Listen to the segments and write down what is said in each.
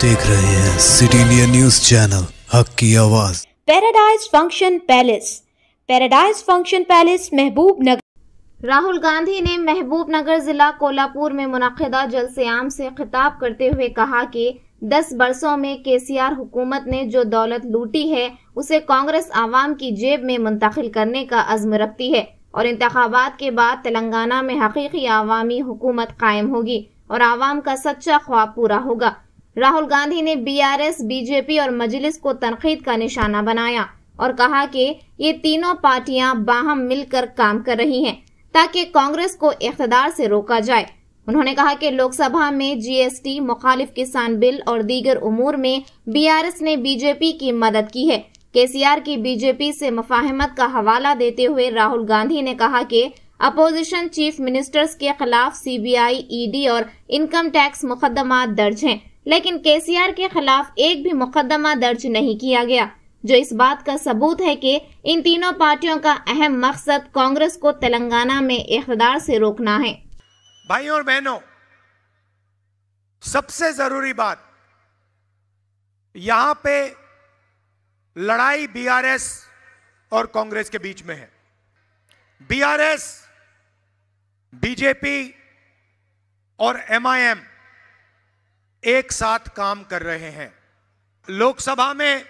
देख रहे हैं सिटी इंडिया न्यूज चैनल, हक की आवाज। पैराडाइज फंक्शन पैलेस महबूब नगर। राहुल गांधी ने महबूब नगर जिला कोल्हापुर में मुनक्किदा जलसे-आम से खिताब करते हुए कहा कि 10 बरसों में केसीआर हुकूमत ने जो दौलत लूटी है उसे कांग्रेस आवाम की जेब में मुंतकिल करने का अज़्म रखती है और इंतखाबात के बाद तेलंगाना में हकीकी आवामी हुकूमत कायम होगी और आवाम का सच्चा ख्वाब पूरा होगा। राहुल गांधी ने बीआरएस, बीजेपी और मजलिस को तनकीद का निशाना बनाया और कहा कि ये तीनों पार्टियां बाहम मिलकर काम कर रही हैं ताकि कांग्रेस को इख्तिदार से रोका जाए। उन्होंने कहा कि लोकसभा में जीएसटी, मुखालिफ किसान बिल और दीगर उमूर में बीआरएस ने बीजेपी की मदद की है। केसीआर की बीजेपी से मुफाहमत का हवाला देते हुए राहुल गांधी ने कहा कि अपोजिशन चीफ मिनिस्टर्स के खिलाफ सीबीआई, ईडी और इनकम टैक्स मुकदमा दर्ज हैं, लेकिन केसीआर के खिलाफ एक भी मुकदमा दर्ज नहीं किया गया, जो इस बात का सबूत है कि इन तीनों पार्टियों का अहम मकसद कांग्रेस को तेलंगाना में इख्तिदार से रोकना है। भाइयों और बहनों, सबसे जरूरी बात, यहां पे लड़ाई बीआरएस और कांग्रेस के बीच में है। बीआरएस, बीजेपी और एमआईएम एक साथ काम कर रहे हैं। लोकसभा में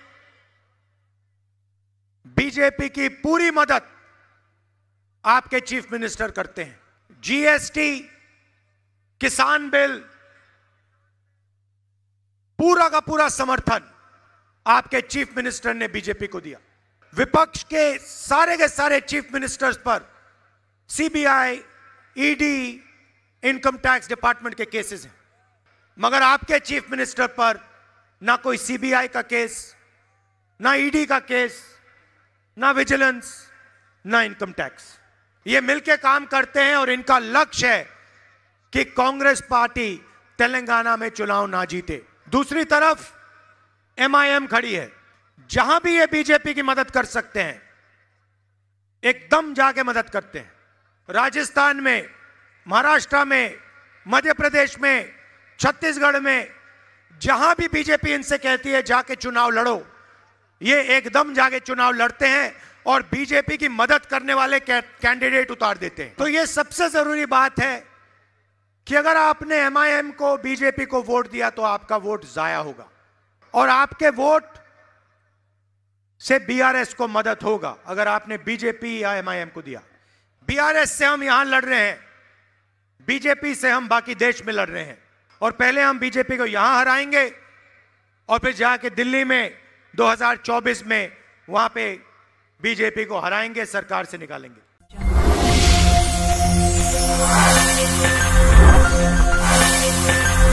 बीजेपी की पूरी मदद आपके चीफ मिनिस्टर करते हैं। जीएसटी, किसान बिल, पूरा का पूरा समर्थन आपके चीफ मिनिस्टर ने बीजेपी को दिया। विपक्ष के सारे चीफ मिनिस्टर्स पर CBI, ED, income tax department के केसेस हैं, मगर आपके चीफ मिनिस्टर पर ना कोई सीबीआई का केस, ना ईडी का केस, ना विजिलेंस, ना इनकम टैक्स। ये मिलके काम करते हैं और इनका लक्ष्य है कि कांग्रेस पार्टी तेलंगाना में चुनाव ना जीते। दूसरी तरफ एमआईएम खड़ी है। जहां भी ये बीजेपी की मदद कर सकते हैं, एकदम जाके मदद करते हैं। राजस्थान में, महाराष्ट्र में, मध्य प्रदेश में, छत्तीसगढ़ में, जहां भी बीजेपी इनसे कहती है जाके चुनाव लड़ो, ये एकदम जाके चुनाव लड़ते हैं और बीजेपी की मदद करने वाले कैंडिडेट उतार देते हैं। तो ये सबसे जरूरी बात है कि अगर आपने एमआईएम को, बीजेपी को वोट दिया तो आपका वोट जाया होगा और आपके वोट से बीआरएस को मदद होगा अगर आपने बीजेपी या एमआईएम को दिया। बीआरएस से हम यहां लड़ रहे हैं, बीजेपी से हम बाकी देश में लड़ रहे हैं और पहले हम बीजेपी को यहां हराएंगे और फिर जाके दिल्ली में 2024 में वहां पे बीजेपी को हराएंगे, सरकार से निकालेंगे।